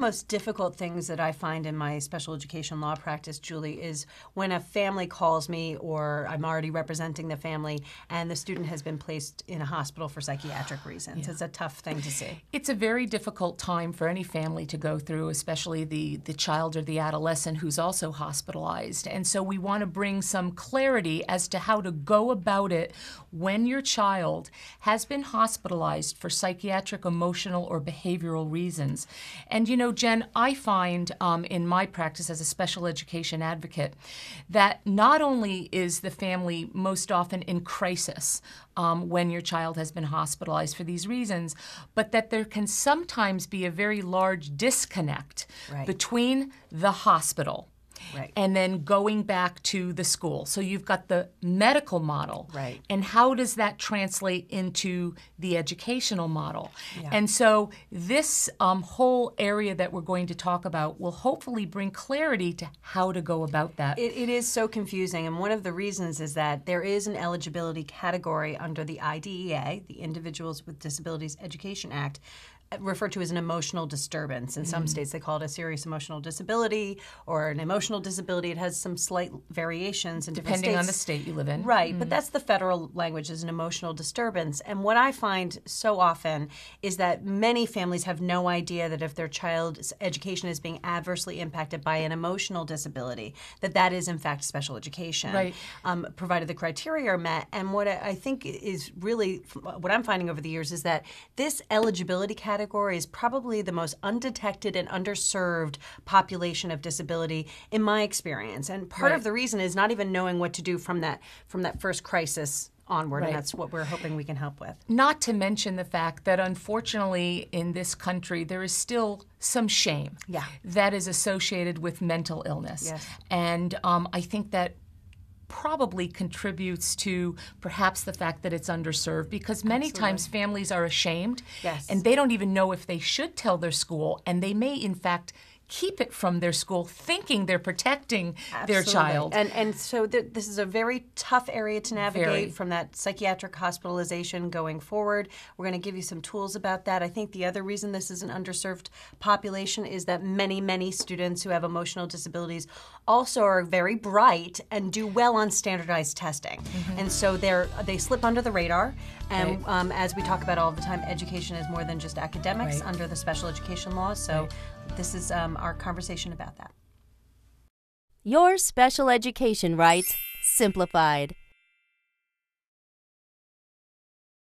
most difficult things that I find in my special education law practice, Julie, is when a family calls me or I'm already representing the family and the student has been placed in a hospital for psychiatric reasons. It's a tough thing to see. It's a very difficult time for any family to go through, especially the child or the adolescent who's also hospitalized. And so we want to bring some clarity as to how to go about it when your child has been hospitalized for psychiatric, emotional, or behavioral reasons. And you know, Jen, I find in my practice as a special education advocate that not only is the family most often in crisis when your child has been hospitalized for these reasons, but that there can sometimes be a very large disconnect between the hospital and then going back to the school. So you've got the medical model. And how does that translate into the educational model? And so this whole area that we're going to talk about will hopefully bring clarity to how to go about that. It is so confusing, and one of the reasons is that there is an eligibility category under the IDEA, the Individuals with Disabilities Education Act, referred to as an emotional disturbance. In some states, they call it a serious emotional disability or an emotional disability. It has some slight variations in different states. Depending on the state you live in. Right, but that's the federal language, is an emotional disturbance. And what I find so often is that many families have no idea that if their child's education is being adversely impacted by an emotional disability, that is in fact special education, provided the criteria are met. And what I think is really, what I'm finding over the years is that this eligibility category is probably the most undetected and underserved population of disability in my experience. And part of the reason is not even knowing what to do from that first crisis onward, and that's what we're hoping we can help with. Not to mention the fact that unfortunately in this country there is still some shame that is associated with mental illness. And I think that probably contributes to perhaps the fact that it's underserved, because many times families are ashamed and they don't even know if they should tell their school, and they may in fact keep it from their school thinking they're protecting their child. And so this is a very tough area to navigate from that psychiatric hospitalization going forward. We're going to give you some tools about that. I think the other reason this is an underserved population is that many students who have emotional disabilities also are very bright and do well on standardized testing. And so they slip under the radar. And as we talk about all the time, education is more than just academics under the special education laws. So this is our conversation about that. Your special education rights simplified.